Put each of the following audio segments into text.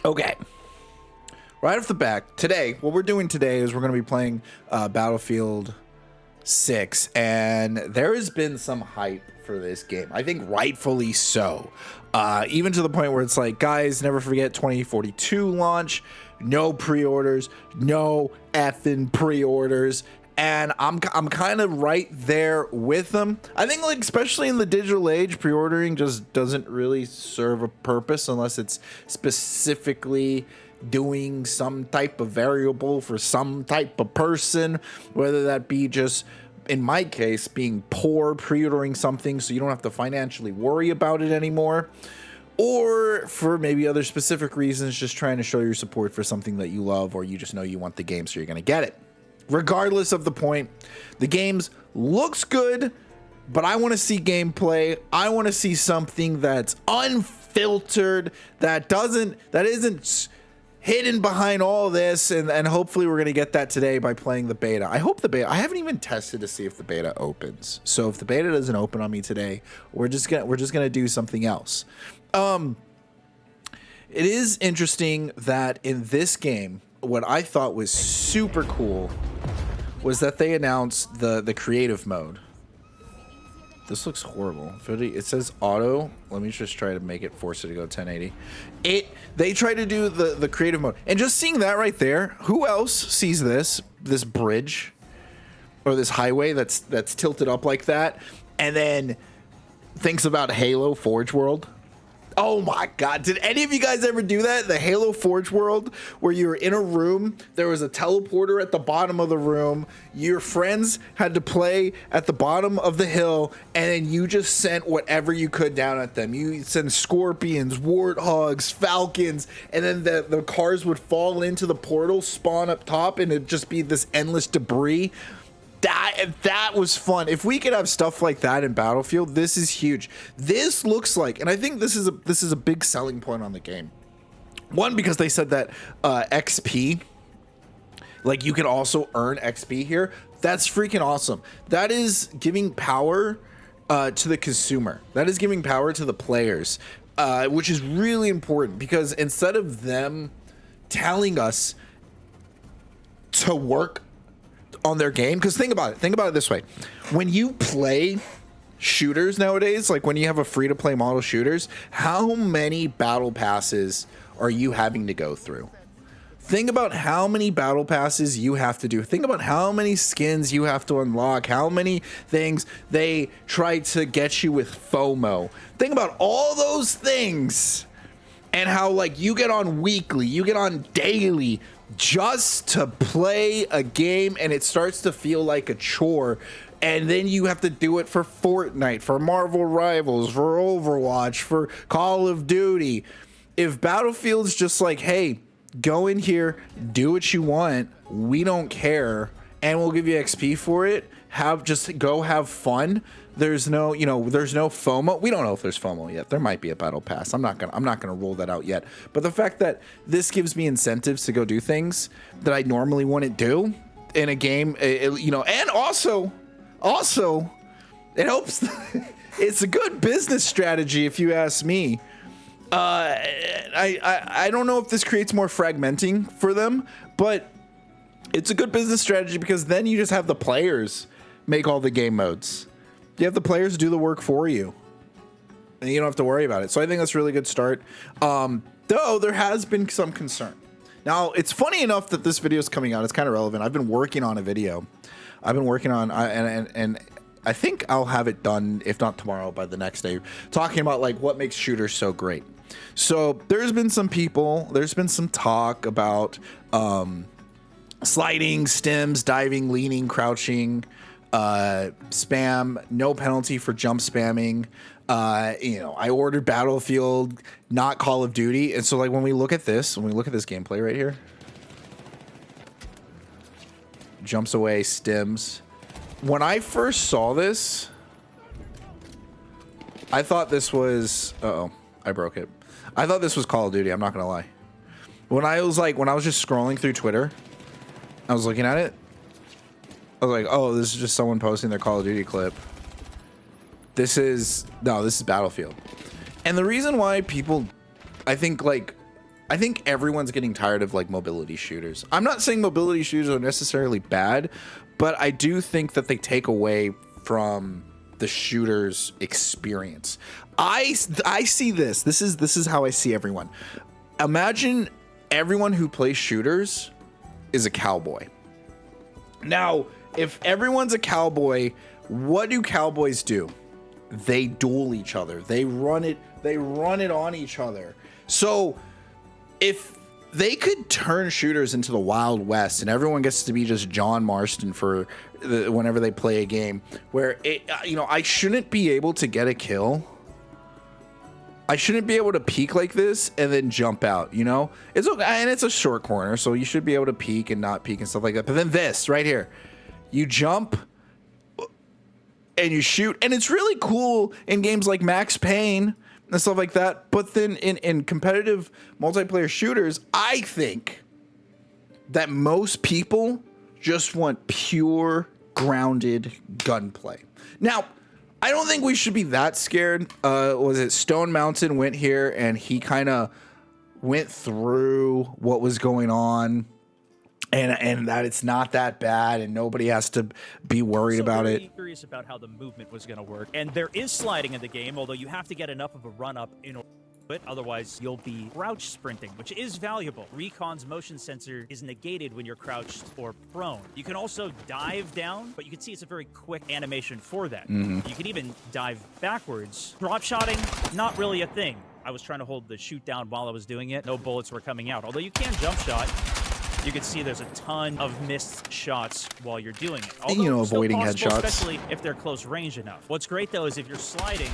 Okay. Right off the bat, today, what we're doing today is we're going to be playing Battlefield 6, and there has been some hype for this game. I think rightfully so. Even to the point where it's like, guys, never forget 2042 launch, no pre-orders, no effing pre-orders. And I'm kind of right there with them. I think, like, especially in the digital age, pre-ordering just doesn't really serve a purpose unless it's specifically doing some type of variable for some type of person, whether that be just, in my case, being poor, pre-ordering something so you don't have to financially worry about it anymore, or for maybe other specific reasons, just trying to show your support for something that you love, or you just know you want the game so you're going to get it. Regardless of the point, the games looks good, but I want to see gameplay. I want to see something that's unfiltered, that isn't hidden behind all this, and hopefully we're going to get that today by playing the beta. I hope the beta, I haven't even tested to see if the beta opens. So if the beta doesn't open on me today, we're just going to do something else. It is interesting that in this game, what I thought was super cool was that they announced the creative mode. This looks horrible. It says auto. Let me just try to force it to go 1080. They try to do the creative mode, and just seeing that right there, who else sees this bridge or this highway that's tilted up like that, and then thinks about Halo Forge World? Oh my God, did any of you guys ever do that? The Halo Forge World, where you were in a room, there was a teleporter at the bottom of the room, your friends had to play at the bottom of the hill, and then you just sent whatever you could down at them. You sent scorpions, warthogs, falcons, and then the cars would fall into the portal, spawn up top, and it'd just be this endless debris. That was fun. If we could have stuff like that in Battlefield, this is huge. This looks like, and I think this is a big selling point on the game. One, because they said that XP, like, you can also earn XP here. That's freaking awesome. That is giving power to the consumer. That is giving power to the players, which is really important, because instead of them telling us to work on their game, because think about it this way: when you play shooters nowadays, like when you have a free to play model shooters, how many battle passes are you having to go through? Think about how many battle passes you have to do. Think about how many skins you have to unlock, how many things they try to get you with FOMO. Think about all those things, and how, like, you get on weekly, you get on daily just to play a game, and it starts to feel like a chore. And then you have to do it for Fortnite, for Marvel Rivals, for Overwatch, for Call of Duty. If Battlefield's just like, hey, go in here, do what you want, we don't care, and we'll give you XP for it, just go have fun. There's no FOMO. We don't know if there's FOMO yet. There might be a battle pass. I'm not gonna rule that out yet. But the fact that this gives me incentives to go do things that I normally wouldn't do in a game, and also it helps. It's a good business strategy, if you ask me. I don't know if this creates more fragmenting for them, but it's a good business strategy, because then you just have the players make all the game modes. You have the players do the work for you, and you don't have to worry about it. So I think that's a really good start. Though there has been some concern. Now, it's funny enough that this video is coming out. It's kind of relevant. I've been working on a video. And I think I'll have it done, if not tomorrow, by the next day, talking about, like, what makes shooters so great. So there's been some talk about sliding, stims, diving, leaning, crouching, spam, no penalty for jump spamming. I ordered Battlefield, not Call of Duty. And so, like, when we look at this gameplay right here, jumps away, stims. When I first saw this, I thought this was, I broke it. I thought this was Call of Duty. I'm not gonna lie. When I was just scrolling through Twitter, I was looking at it, I was like, oh, this is just someone posting their Call of Duty clip. This is Battlefield. And the reason why people, I think, like, I think everyone's getting tired of like mobility shooters. I'm not saying mobility shooters are necessarily bad, but I do think that they take away from the shooter's experience. I see this. This is how I see everyone. Imagine everyone who plays shooters is a cowboy. Now, if everyone's a cowboy, what do cowboys do? They duel each other. They run it on each other. So if they could turn shooters into the Wild West and everyone gets to be just John Marston for whenever they play a game where I shouldn't be able to get a kill. I shouldn't be able to peek like this and then jump out, It's okay, and it's a short corner, so you should be able to peek and not peek and stuff like that. But then this right here, you jump and you shoot, and it's really cool in games like Max Payne and stuff like that. But then in competitive multiplayer shooters, I think that most people just want pure grounded gunplay. Now, I don't think we should be that scared. Was it Stone Mountain went here and he kind of went through what was going on, and that it's not that bad and nobody has to be worried about it. Curious about how the movement was going to work, and there is sliding in the game, although you have to get enough of a run up in order. But otherwise, you'll be crouch sprinting, which is valuable. Recon's motion sensor is negated when you're crouched or prone. You can also dive down, but you can see it's a very quick animation for that. You can even dive backwards. Drop shotting, not really a thing. I was trying to hold the shoot down while I was doing it. No bullets were coming out. Although you can jump shot. You can see there's a ton of missed shots while you're doing it. Although avoiding headshots. Especially if they're close range enough. What's great, though, is if you're sliding,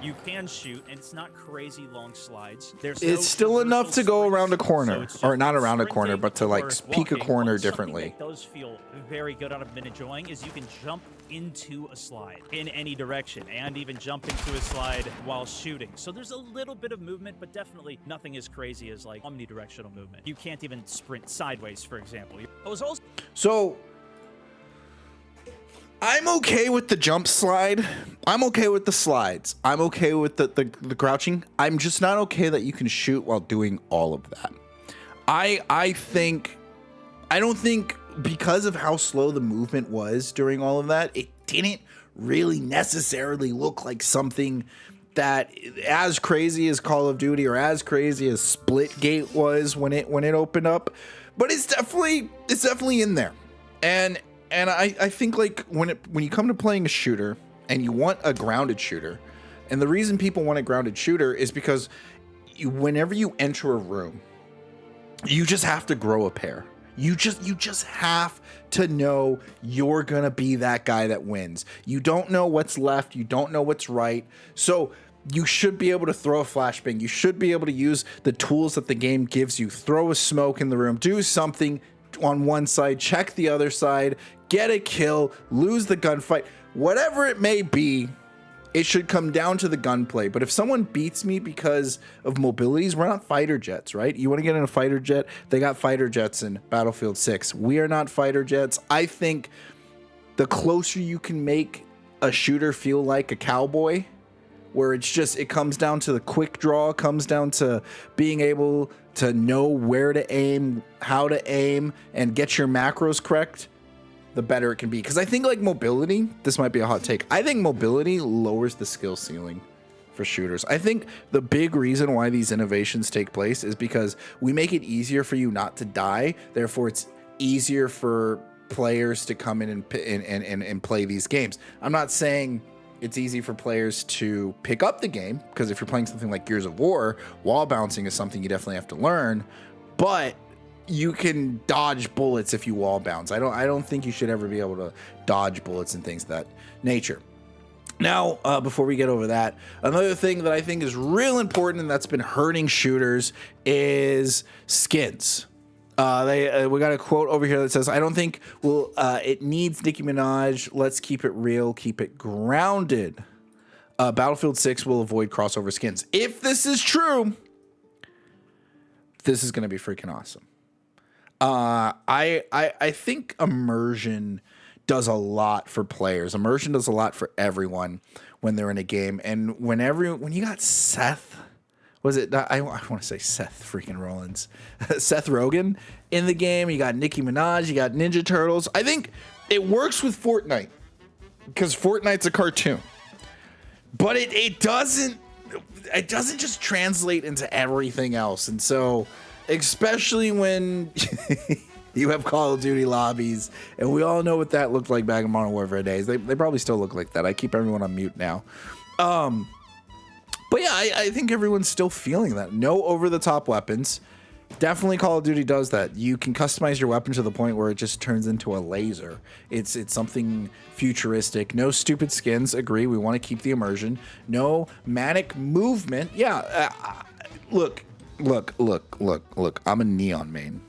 you can shoot, and it's not crazy long slides. It's still enough to go around a corner, or not around a corner, but to like peek a corner differently. Something that does feel very good, I've been enjoying, is you can jump into a slide in any direction, and even jump into a slide while shooting. So there's a little bit of movement, but definitely nothing as crazy as like omnidirectional movement. You can't even sprint sideways, for example. So I'm okay with the jump slide. I'm okay with the slides. I'm okay with the crouching. I'm just not okay that you can shoot while doing all of that. I don't think because of how slow the movement was during all of that, it didn't really necessarily look like something that as crazy as Call of Duty or as crazy as Splitgate was when it opened up. But it's definitely in there. And I think like when you come to playing a shooter and you want a grounded shooter, and the reason people want a grounded shooter is because whenever you enter a room, you just have to grow a pair. You just have to know you're gonna be that guy that wins. You don't know what's left. You don't know what's right. So you should be able to throw a flashbang. You should be able to use the tools that the game gives you. Throw a smoke in the room. Do something on one side, check the other side, get a kill, lose the gunfight, whatever it may be. It should come down to the gunplay. But if someone beats me because of mobilities, we're not fighter jets, right? You want to get in a fighter jet? They got fighter jets in Battlefield 6. We are not fighter jets. I think the closer you can make a shooter feel like a cowboy, where it comes down to the quick draw, comes down to being able to know where to aim, how to aim, and get your macros correct, the better it can be. Because I think like mobility, this might be a hot take, I think mobility lowers the skill ceiling for shooters. I think the big reason why these innovations take place is because we make it easier for you not to die. Therefore, it's easier for players to come in and play these games. I'm not saying it's easy for players to pick up the game, because if you're playing something like Gears of War, wall bouncing is something you definitely have to learn, but you can dodge bullets if you wall bounce. I don't think you should ever be able to dodge bullets and things of that nature. Now, before we get over that, another thing that I think is real important and that's been hurting shooters is skins. We got a quote over here that says, "I don't think it needs Nicki Minaj. Let's keep it real, keep it grounded. Battlefield 6 will avoid crossover skins." If this is true, this is going to be freaking awesome. I think immersion does a lot for players. Immersion does a lot for everyone when they're in a game. And when you got Seth was it? I want to say Seth freaking Rollins, Seth Rogen in the game. You got Nicki Minaj. You got Ninja Turtles. I think it works with Fortnite because Fortnite's a cartoon, but it doesn't just translate into everything else. And so, especially when you have Call of Duty lobbies, and we all know what that looked like back in Modern Warfare days. They probably still look like that. I keep everyone on mute now. But yeah, I think everyone's still feeling that. No over-the-top weapons. Definitely Call of Duty does that. You can customize your weapon to the point where it just turns into a laser. It's something futuristic. No stupid skins. Agree. We want to keep the immersion. No manic movement. Yeah. Look. I'm a Neon main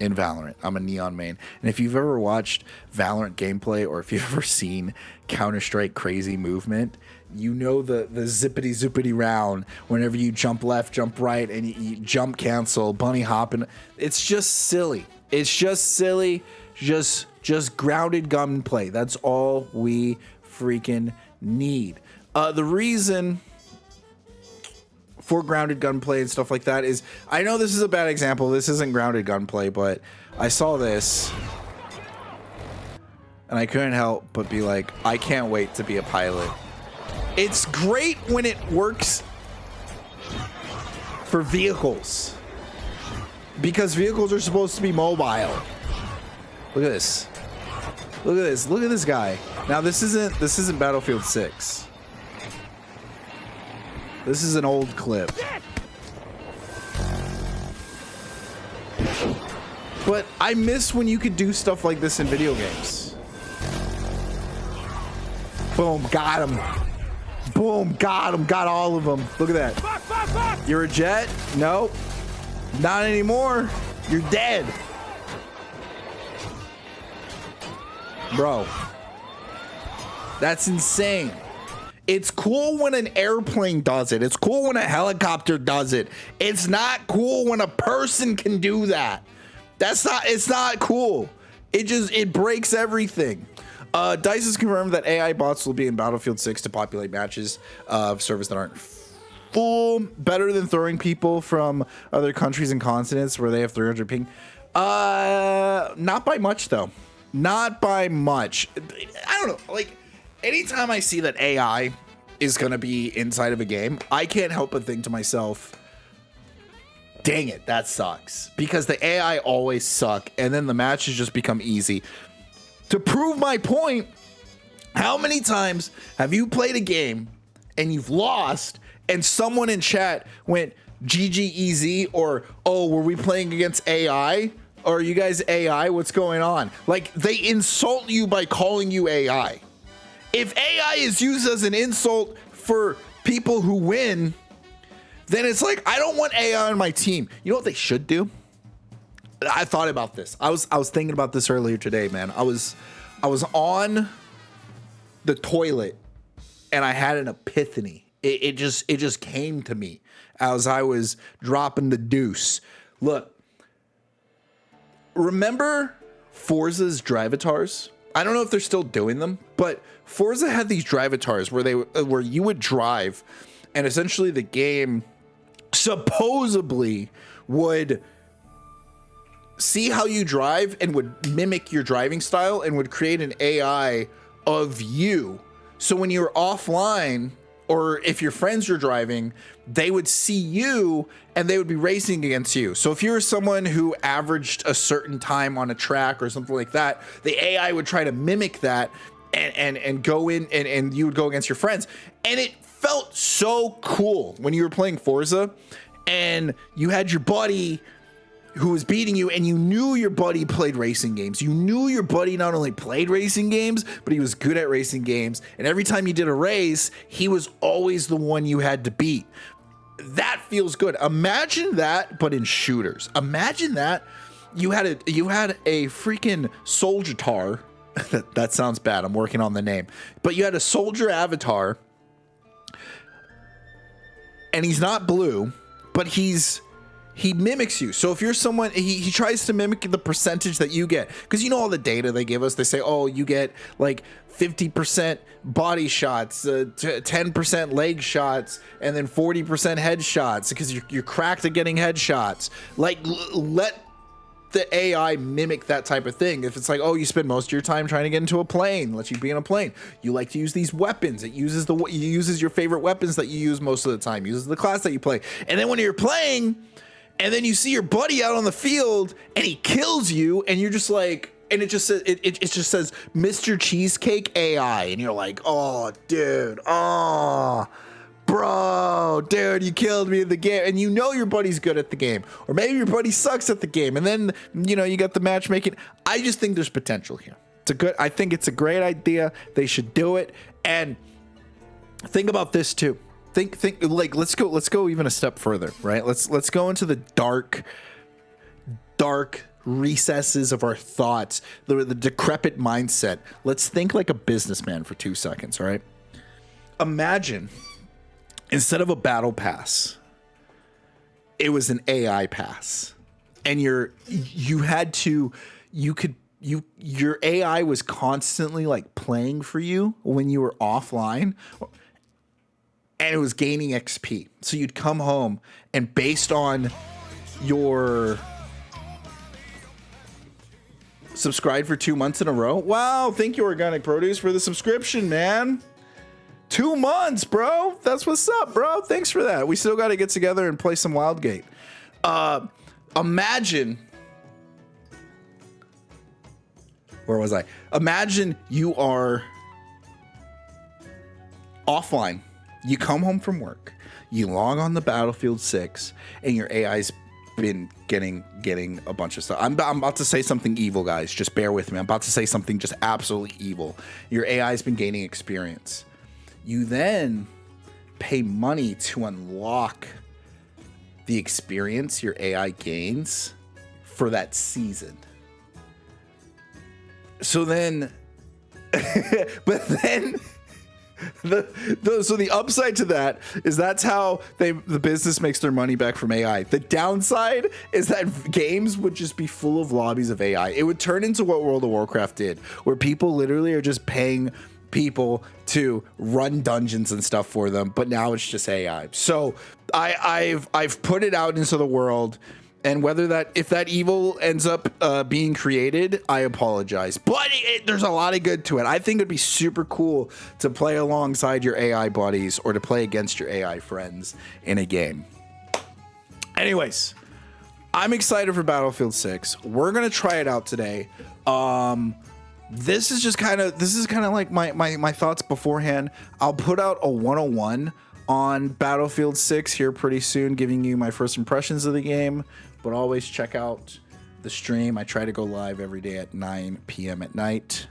in Valorant. I'm a Neon main. And if you've ever watched Valorant gameplay or if you've ever seen Counter-Strike crazy movement, you know the zippity zoopity round whenever you jump left, jump right, and you jump cancel, bunny hop, and it's just silly. It's just silly. Just grounded gunplay. That's all we freaking need. The reason for grounded gunplay and stuff like that is, I know this is a bad example. This isn't grounded gunplay, but I saw this and I couldn't help but be like, I can't wait to be a pilot. It's great when it works for vehicles because vehicles are supposed to be mobile. Look at this. Look at this. Look at this guy. Now this isn't Battlefield 6. This is an old clip. But I miss when you could do stuff like this in video games. Boom, got him. Boom, got him. Got all of them. Look at that. You're a jet? Nope. Not anymore. You're dead. Bro. That's insane. It's cool when an airplane does it. It's cool when a helicopter does it. It's not cool when a person can do that. It's not cool. It breaks everything. DICE has confirmed that AI bots will be in Battlefield 6 to populate matches of servers that aren't full. Better than throwing people from other countries and continents where they have 300 ping. Not by much, though. Not by much. I don't know. Like, anytime I see that AI is going to be inside of a game, I can't help but think to myself, dang it, that sucks. Because the AI always suck, and then the matches just become easy. To prove my point, how many times have you played a game and you've lost and someone in chat went GGEZ or, oh, were we playing against AI? Or are you guys AI? What's going on? Like, they insult you by calling you AI. If AI is used as an insult for people who win, then it's like, I don't want AI on my team. You know what they should do? I thought about this. I was thinking about this earlier today, man. I was on the toilet and I had an epiphany. It just came to me as I was dropping the deuce. Look, remember Forza's drivatars? I don't know if they're still doing them, but Forza had these drivatars where you would drive, and essentially the game supposedly would see how you drive and would mimic your driving style and would create an AI of you. So when you're offline, or if your friends are driving, they would see you and they would be racing against you. So if you're someone who averaged a certain time on a track or something like that, the AI would try to mimic that and go in and you would go against your friends. And it felt so cool when you were playing Forza and you had your buddy who was beating you and you knew your buddy played racing games. You knew your buddy not only played racing games, but he was good at racing games. And every time you did a race, he was always the one you had to beat. That feels good. Imagine that, but in shooters. Imagine that you had a freaking soldier-tar. That sounds bad. I'm working on the name. But you had a soldier avatar and he's not blue, but he's he mimics you. So if you're someone, he tries to mimic the percentage that you get, because you know all the data they give us. They say, oh, you get like 50% body shots, 10% leg shots, and then 40% head shots, because you're cracked at getting headshots. Like, let the AI mimic that type of thing. If it's like, oh, you spend most of your time trying to get into a plane, lets you be in a plane. You like to use these weapons. It uses your favorite weapons that you use most of the time. Uses the class that you play. And then when you're playing, and then you see your buddy out on the field, and he kills you, and you're just like, and it just says it just says Mr. Cheesecake AI, and you're like, oh, dude, oh. Bro, dude, you killed me in the game. And you know your buddy's good at the game. Or maybe your buddy sucks at the game. And then, you know, you got the matchmaking. I just think there's potential here. I think it's a great idea. They should do it. And think about this too. Think like let's go even a step further, right? Let's go into the dark recesses of our thoughts, the decrepit mindset. Let's think like a businessman for 2 seconds, all right? Imagine, instead of a battle pass, it was an AI pass, and your AI was constantly like playing for you when you were offline, and it was gaining XP. So you'd come home, and based on your subscribed for 2 months in a row. Wow, thank you, Organic Produce, for the subscription, man. 2 months, bro. That's what's up, bro. Thanks for that. We still got to get together and play some Wildgate. Imagine. Where was I? Imagine you are offline. You come home from work. You log on the Battlefield 6, and your AI's been getting a bunch of stuff. I'm about to say something evil, guys. Just bear with me. I'm about to say something just absolutely evil. Your AI's been gaining experience. You then pay money to unlock the experience your AI gains for that season. So then, but then, so the upside to that is that's how the business makes their money back from AI. The downside is that games would just be full of lobbies of AI. It would turn into what World of Warcraft did, where people literally are just paying people to run dungeons and stuff for them, but now it's just AI. So I've put it out into the world, and if that evil ends up being created, I apologize. But there's a lot of good to it. I think it'd be super cool to play alongside your AI buddies or to play against your AI friends in a game. Anyways, I'm excited for Battlefield 6. We're gonna try it out today. This is kind of like my thoughts beforehand. I'll put out a 101 on Battlefield 6 here pretty soon, giving you my first impressions of the game. But always check out the stream. I try to go live every day at 9 p.m. at night.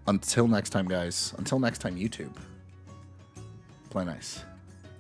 Until next time, guys. Until next time, YouTube. Play nice.